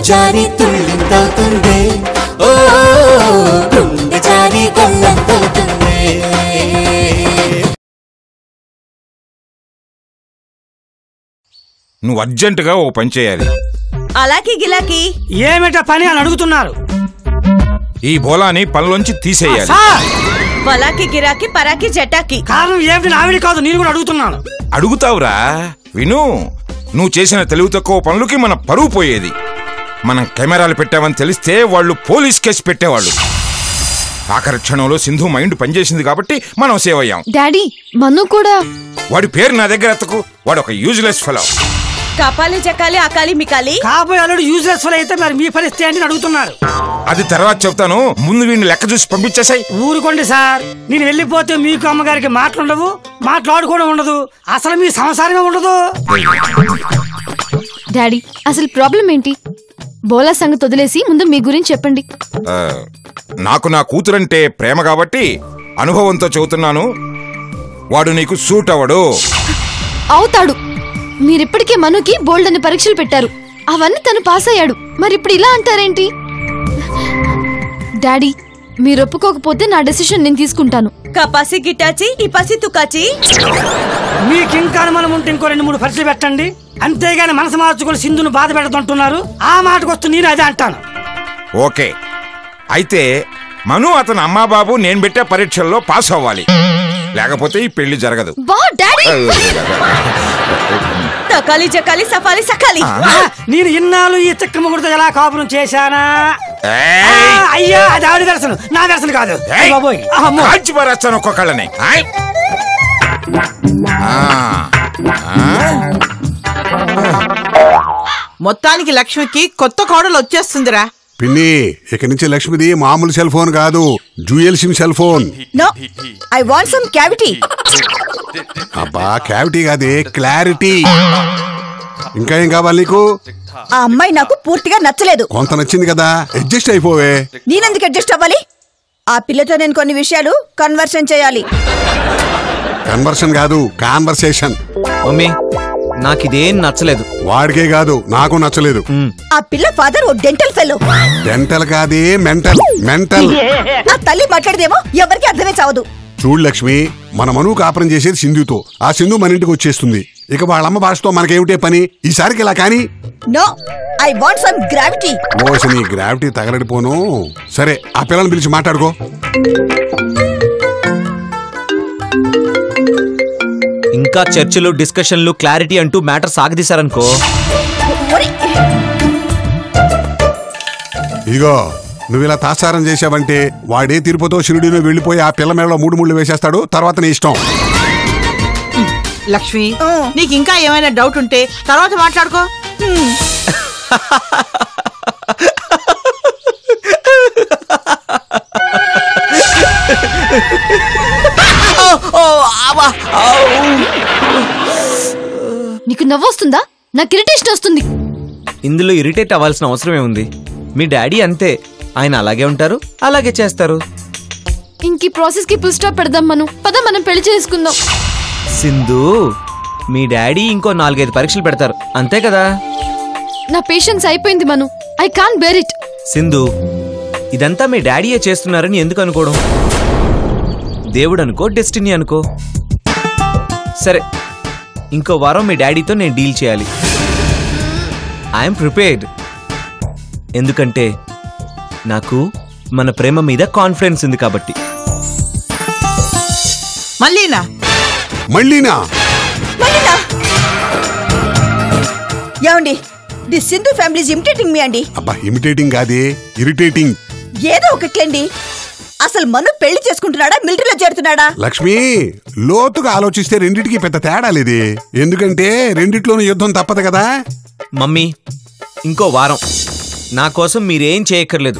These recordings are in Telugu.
జారి తుళ్ళింతవుతుంది ఓ గుండె జారి గల్లంతవుతుంది. నువ్వు అర్జెంటుగా ఓ పని చేయాలి. అలాకి గిలాకి ఏమిటా పని అని అడుగుతున్నారు. ఈ బోలాని పనిలోంచి తీసేయాలి. వలాకి గిరాకి పరాకి జటాకి. కారణం ఏమిటి ఆవిడ కాదు, నేను కూడా అడుగుతున్నాను. అడుగుతావురా విను. నువ్వు చేసిన తెలివి తక్కువ పనులకి మన పరువు పోయేది. మనం కెమెరాలు పెట్టామని తెలిస్తే వాళ్ళు పోలీస్ కేసు పెట్టేవాళ్ళు. ఆఖరి క్షణంలో సింధు మైండ్ పనిచేసింది కాబట్టి మనం సేవ్ అయ్యాం. డాడీ మను కూడా. వాడి పేరు నా దగ్గర ఎత్తకు. వాడు ఒక యూజ్లెస్ ఫెలో. కాపాలి జకాలి అకాలి మికాలి. కాబోయే అల్లుడు యూజ్లెస్ ఫెలో అయితే మరి మీ పరిస్థితి ఏంటి అడుగుతున్నారు. అది తర్వాత చెప్తాను, ముందు వీడిని లెక్క చూసి పంపించేసాయి. ఊరుకోండి సార్, నేను వెళ్ళిపోతే మీకు అమ్మగారికి మాటలుండవు, మాట్లాడుకోవడం ఉండదు, అసలు మీ సంసారమే ఉండదు. డాడీ అసలు ప్రాబ్లం ఏంటి? బోలా సంగతి వదిలేసి ముందు మీ గురించి చెప్పండి. నాకు నా కూతురంటే ప్రేమ కాబట్టి అనుభవంతో చెబుతున్నాను, వాడు నీకు సూట్ అవ్వడు. అవుతాడు. మీరిప్పటికే మనుకి బోల్డ్ అని పరీక్షలు పెట్టారు, అవన్నీ తను పాస్ అయ్యాడు. మరి ఇప్పుడు ఇలా అంటారేంటి? డాడీ మీరు ఒప్పుకోకపోతే నా డెసిషన్ నేను తీసుకుంటాను. కపాసి గిటాచి ఈ పసి తుకాచి. మీకు ఇంకా అనుమానం ఉంటే ఇంకో 2-3 పరీక్షలు పెట్టండి, అంతేగాని మనసు మార్చుకుని సింధును బాధ పెడుతుంటున్నారు. ఆ మాటకు వస్తూ నేను అదే అంటాను. ఓకే, అయితే మను అతను అమ్మా బాబు నేను పెట్టే పరీక్షల్లో పాస్ అవ్వాలి, లేకపోతే ఈ పెళ్లి జరగదు. తకాలి జకాలి సఫాలి సకాలి. నేను ఇన్నాళ్ళు ఈ తిక్కమ్మగుడితో ఎలా కాపురం చేశానా? అయ్యా అది ఆవిడ వెరసను, నా వెరసను కాదు. పారేస్తాను ఒక్కొక్కళ్ళని. మొత్తానికి లక్ష్మికి కొత్త కోడలు వచ్చేస్తుందిరా. పిన్ని, ఇక్కడి నుంచి లక్ష్మిది మామూలు సెల్ ఫోన్ కాదు, dual sim cell phone. No, I want some cavity. అబ్బా క్యావిటీ కాదే, క్లారిటీ. ఇంకా ఏం కావాలి నీకు? ఆ అమ్మాయి నాకు పూర్తిగా నచ్చలేదు. కొంత నచ్చింది కదా, అడ్జస్ట్ అయిపోవే. నేనెందుకు అడ్జస్ట్ అవ్వాలి? ఆ పిల్లతో నేను కొన్ని విషయాలు కన్వర్షన్ చేయాలి. కన్వర్షన్ కాదు, కాన్వర్సేషన్. మమ్మీ నాకిదేం నచ్చలేదు. వాడికే కాదు నాకు నచ్చలేదు. ఆ పిల్ల ఫాదర్ ఓ డెంటల్ ఫెలో. డెంటల్ కాదే, మెంటల్. మెంటల్. ఆ తల్లి మాట్లాడదేమో ఎవరికి అర్థమే చావదు. చూడు లక్ష్మి, మన మనువు కాపురం చేసేది సింధుతో. ఆ సింధు మన ఇంటికి వచ్చేస్తుంది. ఇక వాళ్ళమ్మ భాషతో మనకేమిటే పని? ఈసారికి ఇలా కానీ. No, I want some gravity. ఓసిని గ్రావిటీ తగలడిపోను. సరే, ఆ పిల్లల్ని పిలిచి మాట్లాడుకో. ఇంకా చర్చలు డిస్కషన్లు క్లారిటీ అంటూ మ్యాటర్ సాగదీశారనుకో. ఇదిగో నువ్వు ఇలా తాసారం చేసావంటే వాడే తిరుపతో షిరిడీలో వెళ్ళిపోయి ఆ పిల్ల మేడలో 3 ముళ్ళు వేసేస్తాడు. తర్వాత నీ ఇష్టం. లక్ష్మి, నీకు ఇంకా ఏమైనా డౌట్ ఉంటే తర్వాత మాట్లాడుకో. నీకు నవ్వొస్తుందా? నాకు ఇరిటేషన్ వస్తుంది. ఇందులో ఇరిటేట్ అవ్వాల్సిన అవసరమే ఉంది? మీ డాడీ అంతే, ఆయన అలాగే ఉంటారు, అలాగే చేస్తారు. ఇంక ఈ ప్రాసెస్ కి ఫుల్ స్టాప్ పెడదాం మను. పద మనం పెళ్లి చేసుకుందాం. సింధు, మీ డాడీ ఇంకో 4-5 పరీక్షలు పెడతారు, అంతే కదా? నా పేషెన్స్ అయిపోయింది Manu. I can't bear it. Sindhu, ఇదంతా మీ డాడీయే చేస్తున్నారని ఎందుకు అనుకోవడం? దేవుడు అనుకో, డెస్టినీ అనుకో. సరే, ఇంకో వారం మీ డాడీతో నేను డీల్ చేయాలి. I'm prepared. ఎందుకంటే నాకు మన ప్రేమ మీద కాన్ఫిడెన్స్ ఉంది కాబట్టి. మళ్ళీనా? ఏమండి, the Sindhu family is imitating me అండి. అబ్బా ఇమిటేటింగ్ కాదే, ఇరిటేటింగ్. ఏదో ఒకట్లేండి. అసలు మను పెళ్లి చేసుకుంటున్నాడా, మిలిటరీలో చేరుతున్నాడా? లక్ష్మి, లోతుగా ఆలోచిస్తే రెండిటికి పెద్ద తేడా లేదే. ఎందుకంటే రెండిట్లోనూ యుద్ధం తప్పదు కదా. మమ్మీ, ఇంకో వారం నా కోసం మీరేం చేయక్కర్లేదు.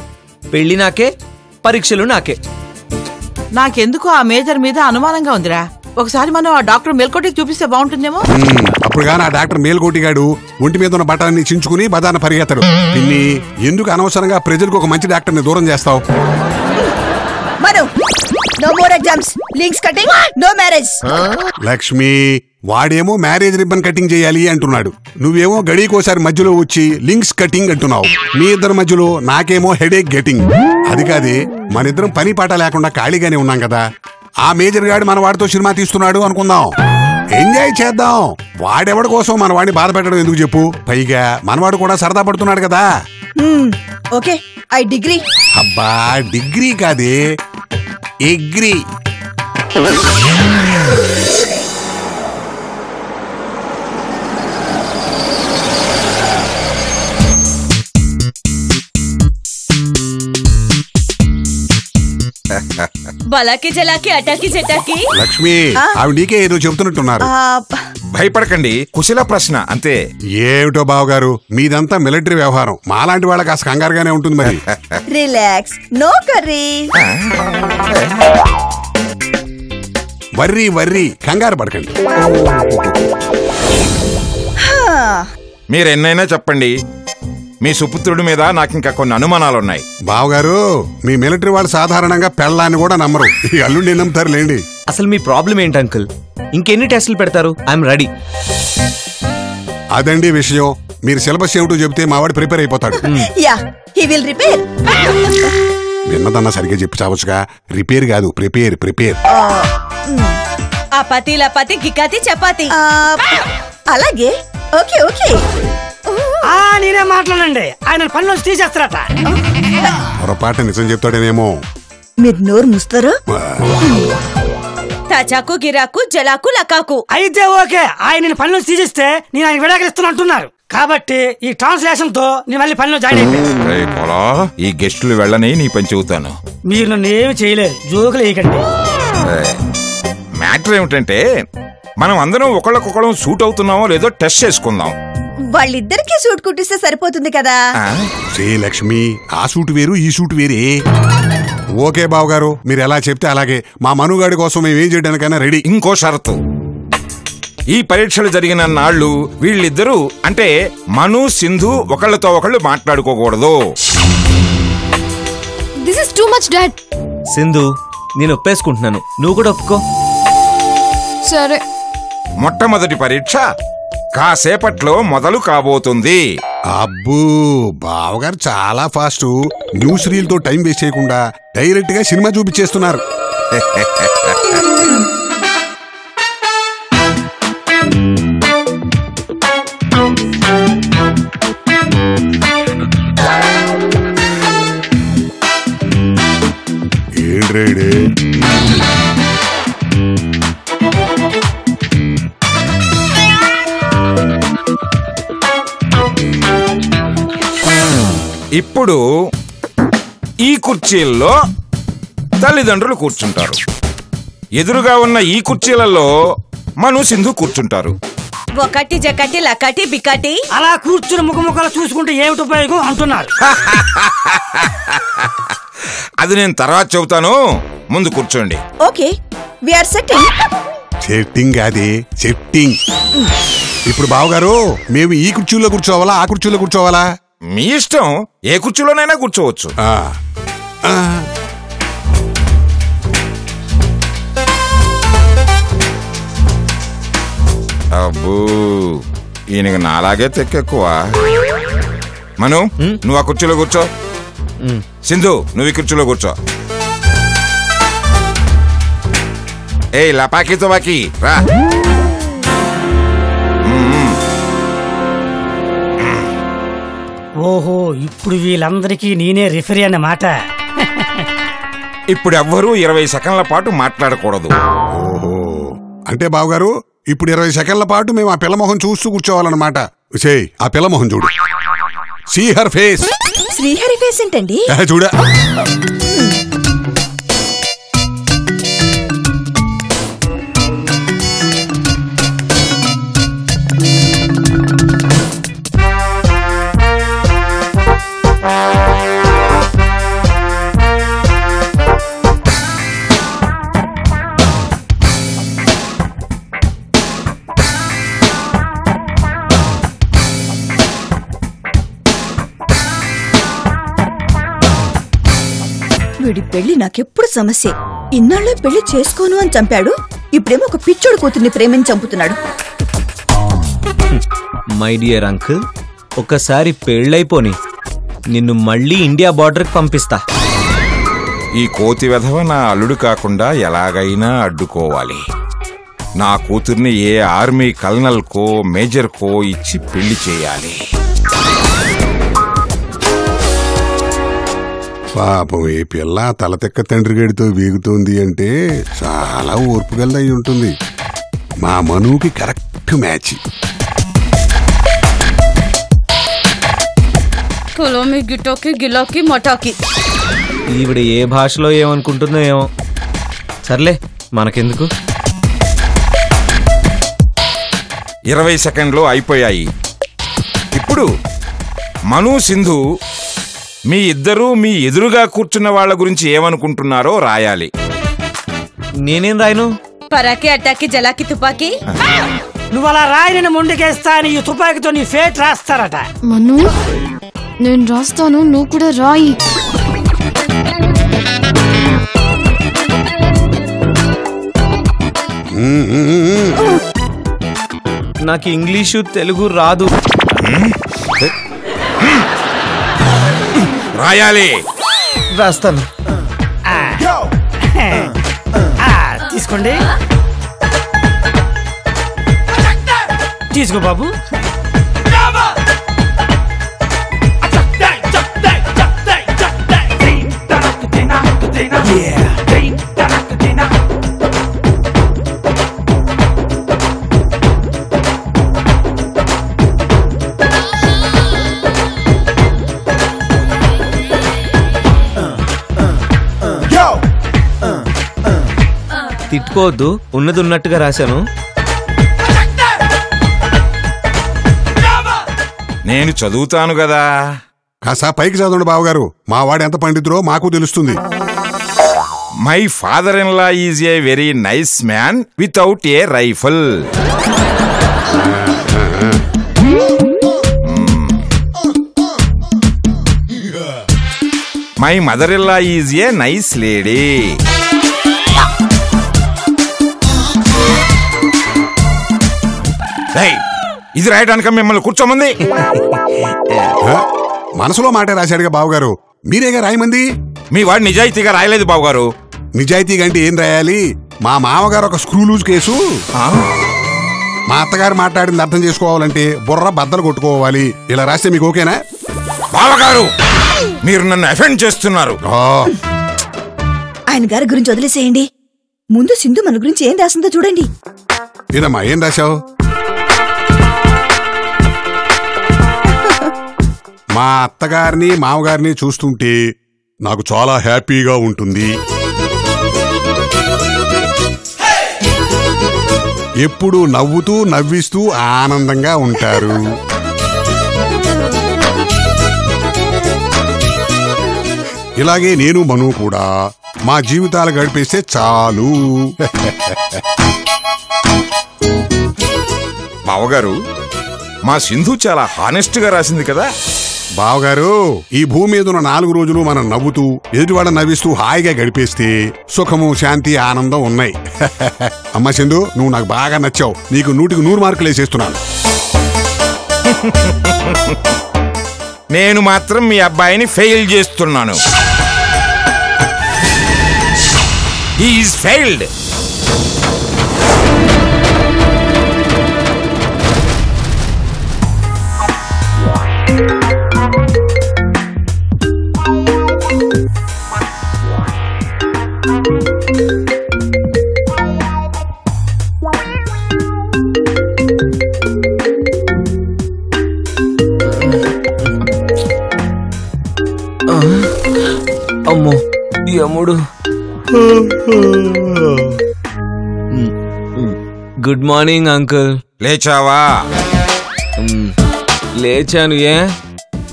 పెళ్లి నాకే, పరీక్షలు నాకే. నాకెందుకు ఆ మేజర్ మీద అనుమానంగా ఉందిరా. ఒకసారి మనం ఆ డాక్టర్ మేల్కోటికి చూపిస్తే బాగుంటుందేమో. అప్పుడు గాని ఆ డాక్టర్ మేల్కోటిగాడు ఒంటి మీద ఉన్న బఠాన్ని చించుకుని బదాన పరిగెత్తాడు. పిన్ని, ఎందుకు అనవసరంగా ప్రజలకు ఒక మంచి డాక్టర్ని దూరం చేస్తావు? No more exams, links cutting, no marriage. Lakshmi, వాడేమో మ్యారేజ్ రిబ్బన్ కటింగ్ చేయాలి అంటున్నాడు, నువ్వేమో గడికోసారి మధ్యలో వచ్చి లింక్స్ కటింగ్ అంటున్నావు. మీ ఇద్దరి మధ్యలో నాకేమో హెడేక్ గెటింగ్. అది కాదే, మనిద్దరం పని పాట లేకుండా ఖాళీగానే ఉన్నాం కదా, ఆ మేజర్ గాడు మన వాడితో సినిమా తీస్తున్నాడు అనుకుందాం, ఎంజాయ్ చేద్దాం. వాడెవడి కోసం మన వాడిని బాధ పెట్టడం ఎందుకు చెప్పు? పైగా మనవాడు కూడా సరదా పడుతున్నాడు కదా. Okay, I degree. అబ్బా, డిగ్రీ కాదే, ఎగ్రీ. బలాకి జలాకి అటాకి జటాకి. లక్ష్మి, ఆవిడ నీకే ఏదో చెబుతున్నట్టున్నారు. భయపడకండి, కుశల ప్రశ్న అంతే. ఏమిటో బావగారు, మీదంతా మిలిటరీ వ్యవహారం, మాలాంటి వాళ్ళకి కాస్త కంగారుగానే ఉంటుంది మరి. Relax, no curry. Worry worry, కంగారు పడకండి. మీరెన్నైనా చెప్పండి, మీ సుపుత్రుడి మీద నాకింకా కొన్ని అనుమానాలున్నాయి. బావగారు, మీ మిలిటరీ వాళ్ళు సాధారణంగా పెళ్ళాన్ని కూడా నమ్మరు, ఈ అల్లుండి నమ్ముతారు లేండి. అసలు మీ ప్రాబ్లం ఏంటి అంకుల్? ఇంకెన్ని టెస్టులు పెడతారు? I'm ready. అదండి విషయం, మీరు సిలబస్ ఏమిటో చెబితే మావాడు ప్రిపేర్ అయిపోతాడు. Yeah, he will repair. విన్నదన్నా సరిగ్గా చెప్పి చావచ్చుగా, రిపేర్ కాదు ప్రిపేర్, ప్రిపేర్. అపాతి లపాతి గికాతి చపాతి. అలాగే, ఓకే ఓకే. నేనే మాట్లాడండి, ఆయన పనిలో తీసేస్తారట. పొరపాటు నిజం చెప్తాడేనేమో. మీరు నోరు ముస్తారా? తాచాకు గిరాకు జలాకు లకాకు. అయితే ఓకే, ఆయన పనిలో తీసేస్తే నేను ఆయన విడాకలిస్తున్నా అంటున్నారు కాబట్టి ఈ ట్రాన్స్లేషన్ తో నేను మళ్ళీ పనిలో జాయిన్ అయిపోయాను. ఈ గెస్టులు వెళ్ళని నీ పని చెబుతాను. మీరు నన్ను ఏమి చేయలేరు, జోకులు వేయకండి. మ్యాటర్ ఏమిటంటే, మనం అందరం ఒకళ్ళకొకళ్ళం సూట్ అవుతున్నామో లేదో టెస్ట్ చేసుకుందాం. వాళ్ళిద్దరికీ సూట్ కుట్టిస్తే సరిపోతుంది కదా. శ్రీ లక్ష్మి, ఆ సూట్ వేరు ఈ సూట్ వేరే. ఓకే బావగారు, మీరు ఎలా చెప్తే అలాగే. మా మనుగాడి కోసం మేము ఏం చేయడానికైనా రెడీ. ఇంకో షరతు, ఈ పరీక్షలు జరిగిన నాళ్ళు వీళ్ళిద్దరూ అంటే మను సింధు ఒకళ్ళతో ఒకళ్ళు మాట్లాడుకోకూడదు. This is too much dad. Sindhu, నేను ఒప్పేసుకుంటున్నాను, నువ్వు కూడా ఒప్పుకో. సరే. మొట్టమొదటి పరీక్ష కాసేపట్లో మొదలు కాబోతుంది. అబ్బో, బావగారు చాలా ఫాస్ట్. న్యూస్ రీల్ తో టైం వేస్ట్ చేయకుండా డైరెక్ట్ గా సినిమా చూపించేస్తున్నారు. ఏడ్రేడే ఇప్పుడు ఈ కుర్చీల్లో తల్లిదండ్రులు కూర్చుంటారు. ఎదురుగా ఉన్న ఈ కుర్చీలలో మను సింధు కూర్చుంటారు. ఒకటి జకటి లకటి బికటి. అలా కూర్చుని ముఖముఖాలు చూసుకుంటే ఏమిటి ఉపయోగం అంటున్నారు. అది నేను తర్వాత చెబుతాను, ముందు కూర్చోండి. Okay, we are setting. Setting కాదే, సెట్టింగ్. ఇప్పుడు బావగారు, మేము ఈ కుర్చీలో కూర్చోవాలా ఆ కుర్చీలో కూర్చోవాలా? మీ ఇష్టం, ఏ కుర్చీలోనైనా కూర్చోవచ్చు. అబ్బో, ఈయనకి నాలాగే తెక్కెక్కువ. మను, నువ్వు ఆ కుర్చీలో కూర్చో. సింధు, నువ్వు ఈ కుర్చీలో కూర్చో. ఏయ్ లపాకి తుపాకి రా. ఓహో, ఇప్పుడు వీళ్ళందరికీ నేనే రిఫరీ అన్నమాట. ఇప్పుడు ఎవ్వరూ 20 సెకండ్ల పాటు మాట్లాడకూడదు. ఓహో, అంటే బావగారు ఇప్పుడు 20 సెకండ్ల పాటు మేము ఆ పిల్లమోహం చూస్తూ కూర్చోవాలన్నమాట. ఆ పిల్లమోహం చూడు, see her face. Srihari face ఏంటండి? చూడ. వీడి పెళ్లి నాకెప్పుడు సమస్య. ఇన్నాళ్ళు పెళ్లి చేసుకోను అని చంపాడు, ఇప్పుడేమో ఒక పిచ్చోడు కూతుర్ని ప్రేమించి చంపుతున్నాడు. మై డియర్ అంకుల్, ఒకసారి పెళ్ళైపోని నిన్ను మళ్ళీ ఇండియా బార్డర్కి పంపిస్తా. ఈ కోతి వెధవ నా అల్లుడు కాకుండా ఎలాగైనా అడ్డుకోవాలి. నా కూతుర్ని ఏ ఆర్మీ కల్నల్కో మేజర్కో ఇచ్చి పెళ్లి చేయాలి. పాపం ఈ పిల్ల తలతెక్క తండ్రి గడితో వీగుతోంది అంటే చాలా ఓర్పుగల్లై ఉంటుంది. మా మనుకి కరెక్ట్ మ్యాచ్. కులోమి గిటోకి గిలోకి మొటాకి. ఈవిడ ఏ భాషలో ఏమనుకుంటుందో ఏమో. సర్లే, మనకెందుకు. 20 సెకండ్లు అయిపోయాయి. ఇప్పుడు మను, సింధు మీ ఇద్దరూ మీ ఎదురుగా కూర్చున్న వాళ్ళ గురించి ఏమనుకుంటున్నారో రాయాలి. నేనేం రాయను? పరాకి అటాకి జలాకి తుపాకి. నువ్వు అలా రాయని ముందుకేస్తా అని ఈ తుపాకీతో నీ ఫేట్ రాస్తారట. మను, నేను రాస్తాను, నువ్వు కూడా రాయి. నాకు ఇంగ్లీషు తెలుగు రాదు. రాయాలి. రాస్తాను. తీసుకోండి, తీసుకో బాబు. తిట్టుకోవద్దు, ఉన్నది ఉన్నట్టుగా రాశాను. నేను చదువుతాను కదా. కాసా పైకి చదవండి బావగారు, మా వాడు ఎంత పండితుడో మాకు తెలుస్తుంది. My father in law is a very nice man without a rifle. My mother in law is a nice lady. ఇది రాయడానికి మిమ్మల్ని కూర్చోమంది. మనసులో మాట రాశాడుగా బావగారు, మీరేగా రాయమంది. మీ వాడు నిజాయితీగా రాయలేదు బావగారు. నిజాయితీగా అంటే ఏం రాయాలి? మా మామగారు ఒక స్క్రూ లూజ్ కేసు, మా అత్తగారు మాట్లాడింది అర్థం చేసుకోవాలంటే బుర్ర బద్దలు కొట్టుకోవాలి. ఇలా రాస్తే మీకు ఓకేనా? బావగారు, మీరు నన్ను అఫెండ్ చేస్తున్నారు. ఆయన గారి గురించి వదిలేసేయండి. ముందు సింధు మన గురించి ఏం రాసిందో చూడండి. ఏదమ్మా, ఏం రాశావు? మా అత్తగారిని మామగారిని చూస్తుంటే నాకు చాలా హ్యాపీగా ఉంటుంది. ఎప్పుడు నవ్వుతూ నవ్విస్తూ ఆనందంగా ఉంటారు. ఇలాగే నేను మను కూడా మా జీవితాలు గడిపేస్తే చాలు. బావగారు, మా సింధు చాలా హానెస్ట్ గా రాసింది కదా. బావగారు, ఈ భూమి మీద ఉన్న 4 రోజులు మనం నవ్వుతూ ఎదుటివాడ నవ్విస్తూ హాయిగా గడిపేస్తే సుఖము శాంతి ఆనందం ఉన్నాయి. అమ్మ సింధు, నువ్వు నాకు బాగా నచ్చావు. నీకు 100కి 100 మార్కులు వేసేస్తున్నాను. నేను మాత్రం మీ అబ్బాయిని ఫెయిల్ చేస్తున్నాను. He is failed. అమ్మో, యముడు. Good morning uncle. లేచావా? లేచాను. ఏ,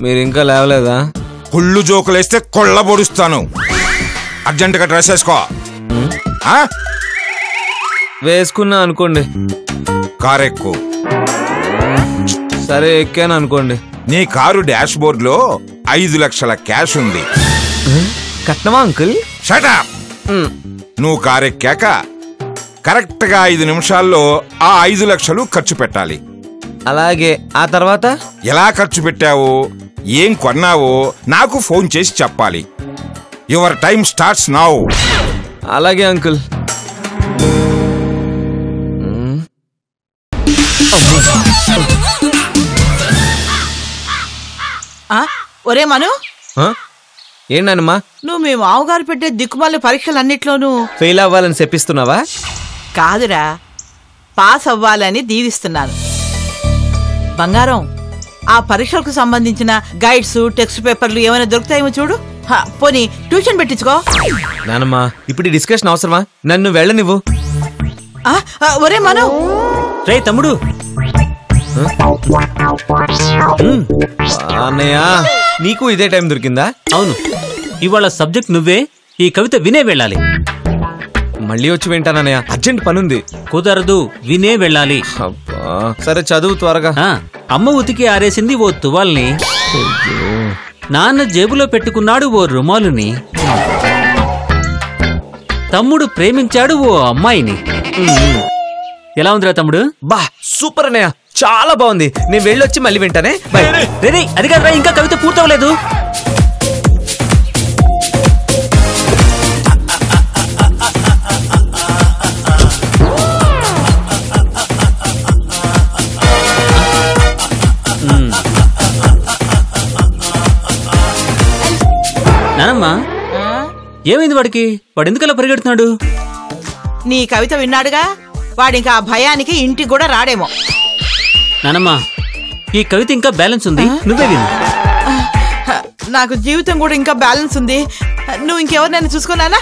మీరు ఇంకా లేవలేదా? కుళ్ళు జోకులేస్తే కొళ్ళ పొడుస్తాను. అర్జెంటుగా డ్రెస్ వేసుకో. వేసుకున్నా అనుకోండి. కారెక్కు. సరే, ఎక్కాను అనుకోండి. నీ కారు డాష్ బోర్డ్ లో 5 లక్షల క్యాష్ ఉంది. కట్నమా అంకుల్? షటప్. నువ్వు కారెక్కాక కరెక్ట్ గా 5 నిమిషాల్లో ఆ 5 లక్షలు ఖర్చు పెట్టాలి. అలాగే. ఆ తర్వాత ఎలా ఖర్చు పెట్టావో, ఏం కొన్నావో నాకు ఫోన్ చేసి చెప్పాలి. Your time starts now. అలాగే అంకుల్. ఒరే మను, ఏంటమ్మా? నువ్వు మీ మామగారు పెట్టే దిక్కుమాల పరీక్షలన్నిట్లోనూ ఫెయిల్ అవ్వాలని చెప్పిస్తున్నావా? కాదురా, పాస్ అవ్వాలని దీవిస్తున్నాను. బంగారం, ఆ పరీక్షలకు సంబంధించిన గైడ్స్, టెక్స్ట్ పేపర్లు ఏమైనా దొరుకుతాయేమో చూడు. పోనీ ట్యూషన్ పెట్టించుకో. నానమ్మా, ఇప్పుడు డిస్కషన్ అవసరమా? నన్ను వెళ్ళనివ్వు. ఒరే మను. రే తమ్ముడు. అన్నయ్య, నీకు ఇదే టైం దొరికిందా? అవును, ఇవాళ సబ్జెక్ట్ నువ్వే. ఈ కవిత వినే వెళ్ళాలి. మళ్ళీ వచ్చి వింటానన్నయ్య, అర్జెంట్ పనుంది. కుదరదు, వినే వెళ్ళాలి. సరే, చదువు త్వరగా. అమ్మ ఉతికి ఆరేసింది ఓ తువాల్ని, నాన్న జేబులో పెట్టుకున్నాడు ఓ రుమాలుని, తమ్ముడు ప్రేమించాడు ఓ అమ్మాయిని. ఎలా ఉందిరా తమ్ముడు? బా, సూపర్ అన్నయ్య, చాలా బాగుంది. నేను వెళ్ళొచ్చి మళ్ళీ వింటానే. అది కాదురా, ఇంకా కవిత పూర్తవలేదు. నానమ్మా, ఏమైంది వాడికి? వాడు ఎందుకలా పరిగెడుతున్నాడు? నీ కవిత విన్నాడుగా, వాడింకా ఆ భయానికి ఇంటికి కూడా రాడేమో. నానమ్మా, ఈ కవిత ఇంకా బ్యాలెన్స్ ఉంది, నువ్వే విను. నాకు జీవితం కూడా ఇంకా బ్యాలెన్స్ ఉంది. నువ్వు ఇంకెవరినైనా చూసుకున్నానా?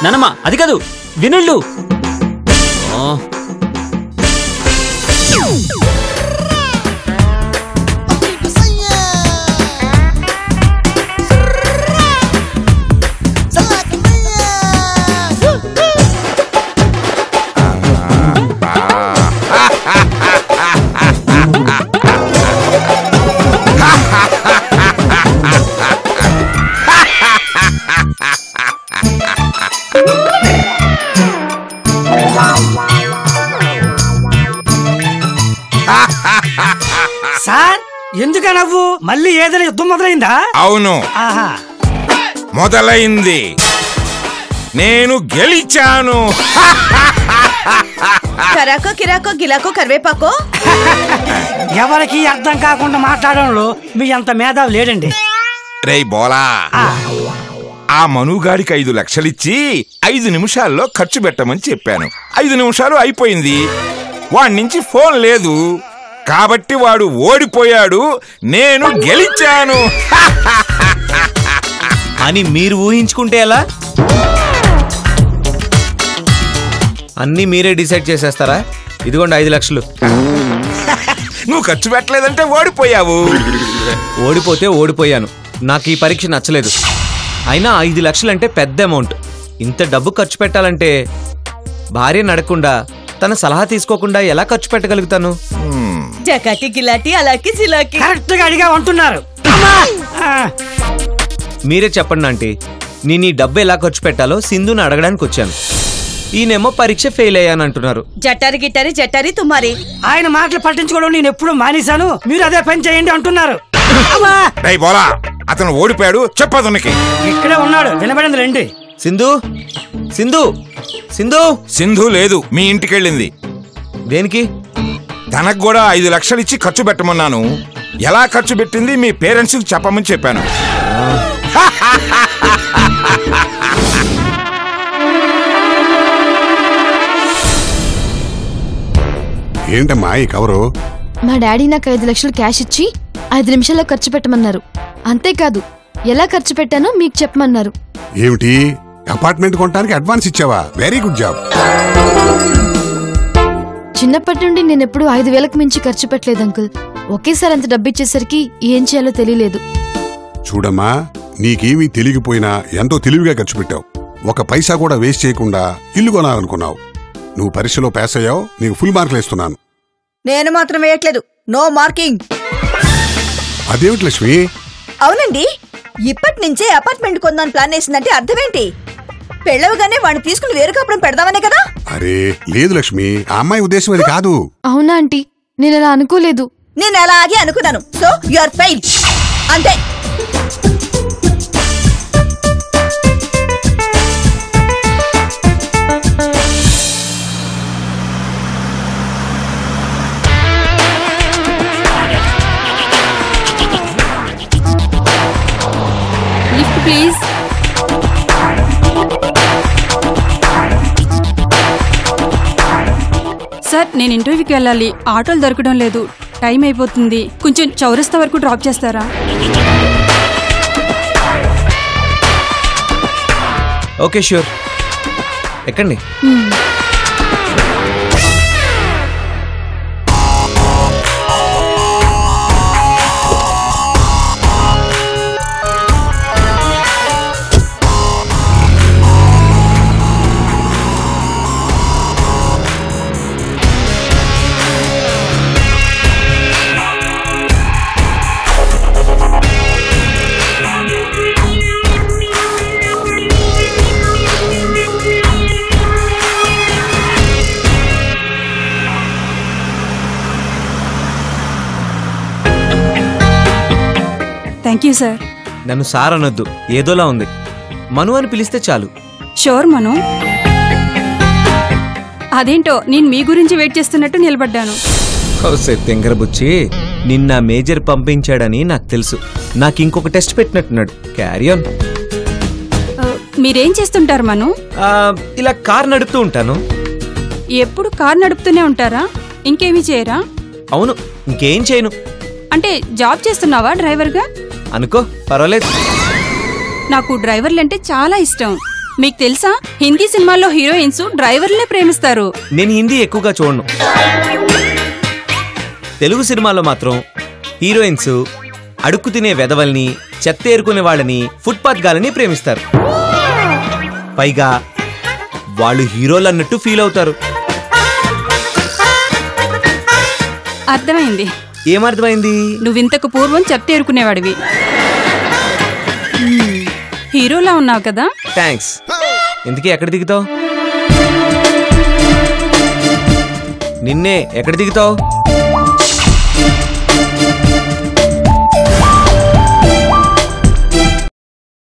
నానమ్మా, అది కాదు, వినళ్ళు. సార్, ఎందుక నవ్వు? మళ్ళీ ఏదైనా యుద్ధం మొదలైందా? అవును, మొదలైంది. నేను గెలిచాను. కరాకో, కిరాకో, గిలాకో, కరివేపాకో. ఎవరికి అర్థం కాకుండా మాట్లాడడంలో మీ అంత మేధావి లేడండి. రే బోలా, ఆ మనుగాడికి 5 లక్షలిచ్చి 5 నిమిషాల్లో ఖర్చు పెట్టమని చెప్పాను. 5 నిమిషాలు అయిపోయింది, వాడి నుంచి ఫోన్ లేదు. కాబట్టి వాడు ఓడిపోయాడు, నేను గెలిచాను అని మీరు ఊహించుకుంటే ఎలా? అన్నీ మీరే డిసైడ్ చేసేస్తారా? ఇదిగోండి 5 లక్షలు. నువ్వు ఖర్చు పెట్టలేదంటే ఓడిపోయావు. ఓడిపోతే ఓడిపోయాను, నాకు ఈ పరీక్ష నచ్చలేదు. అయినా 5 లక్షలంటే పెద్ద అమౌంట్. ఇంత డబ్బు ఖర్చు పెట్టాలంటే భార్య నడకుండా, తన సలహా తీసుకోకుండా ఎలా ఖర్చు పెట్టగలుగుతాను? జకాటి గిలాటి అలాకి జిలాకి కరెక్ట్ గా అడిగా అంటున్నారు. మీరే చెప్పండి ఆంటీ, నేను ఈ డబ్బు ఎలా ఖర్చు పెట్టాలో సింధుని అడగడానికి వచ్చాను. ఈయనేమో పరీక్ష ఫెయిల్ అయ్యానంటున్నారు. జటారి గిటారి జటారి తుమారి. ఆయన మాటలు పట్టించుకోవడం నేను ఎప్పుడు మానేశాను, మీరు అదే పని చేయండి అంటున్నారు. బోలా, అతను ఓడిపోయాడు, చెప్పదునికి. ఇక్కడే ఉన్నాడు, వినబడింది రండి. సింధు, సింధు, సింధు. సింధు లేదు, మీ ఇంటికెళ్ళింది. దేనికి? తనకు కూడా 5 లక్షలు ఇచ్చి ఖర్చు పెట్టమన్నాను. ఎలా ఖర్చు పెట్టింది మీ పేరెంట్స్ కి చెప్పమని చెప్పాను. ఏంటమ్మా ఈ కవరు? మా డాడీ నాకు 5 లక్షలు క్యాష్ ఇచ్చి 5 నిమిషాల్లో ఖర్చు పెట్టమన్నారు. అంతేకాదు, ఎలా ఖర్చు పెట్టానో మీకు చెప్పమన్నారు. ఏమిటి, అపార్ట్మెంట్ కొనడానికి అడ్వాన్స్ ఇచ్చావా? Very good job. చిన్నప్పటి నుండి నేను ఎప్పుడు 5,000కు మించి ఖర్చు పెట్టలేదు అంకుల్. ఒకేసారి అంత డబ్బిచ్చేసరికి ఏం చేయాలో తెలియలేదు. చూడమ్మా, నీకేమీ తెలియకపోయినా ఎంతో తెలివిగా ఖర్చు పెట్టావు. 1 పైసా కూడా వేస్ట్ చేయకుండా ఇల్లు కొనాలనుకున్నావు. నువ్వు పరీక్షలో పాస్ అయ్యావు, నీకు ఫుల్ మార్కులు ఇస్తున్నాను. నేను మాత్రం వేయట్లేదు, నో మార్కింగ్. అదేమిటి లక్ష్మి? అవునండి, ఇప్పటి నుంచే అపార్ట్మెంట్ కొందాం ప్లాన్ వేసిందంటే అర్థమేంటి? పెళ్ళవగానే వాడిని తీసుకుని వేరు కాపురం పెడదామనే కదా? అరే లేదు లక్ష్మి, ఆ అమ్మాయి ఉద్దేశం అది కాదు. అవునా ఆంటీ, నేను అలా అనుకోలేదు. నేను అలాగే అనుకున్నాను. సో యు ఆర్ ఫెయిల్ అంతే. Lift please. సార్, నేను ఇంటర్వ్యూకి వెళ్ళాలి. ఆటోలు దొరకడం లేదు, టైం అయిపోతుంది. కొంచెం చౌరస్తా వరకు డ్రాప్ చేస్తారా? ఓకే ష్యూర్, ఎక్కండి. Thank you sir. నన్ను సార్ అనొద్దు, ఏదోలా ఉంది. మను అని పిలిస్తే చాలు. షూర్ మను. అదేంటో నేను మీ గురించి వెయిట్ చేస్తున్నట్టు నిలబడ్డాను. తెంగరబుచ్చి, నిన్న మేజర్ పంపించాడని నాకు తెలుసు. నాకు ఇంకొక టెస్ట్ పెట్టినట్టున్నాడు. Carry on. మీరేం చేస్తుంటారు మను? ఇలా కార్ నడుపుతూ ఉంటాను. ఎప్పుడు కార్ నడుపుతూనే ఉంటారా? ఇంకేమీ చేయరా? అవును, ఇంకేం చేయను. అంటే జాబ్ చేస్తున్నావా డ్రైవర్గా? అనుకో, పర్వాలేదు. నాకు డ్రైవర్లంటే చాలా ఇష్టం. మీకు తెలుసా, హిందీ సినిమాల్లో హీరోయిన్స్ డ్రైవర్లనే ప్రేమిస్తారు. నేను హిందీ ఎక్కువగా చూడను. తెలుగు సినిమాల్లో మాత్రం హీరోయిన్స్ అడుక్కు తినే వెధవల్ని, చెత్త ఏరుకునే వాళ్ళని, ఫుట్పాత్ గాలని ప్రేమిస్తారు. పైగా వాళ్ళు హీరోలు అన్నట్టు ఫీల్ అవుతారు. అర్థమైంది. ఏమర్థమైంది? నువ్వింతకు పూర్వం చెత్త ఏరుకునేవాడివి. హీరోలా ఉన్నావు కదా. థ్యాంక్స్. ఇంతకీ ఎక్కడ దిగుతావు? నిన్నే ఎక్కడ దిగుతావు?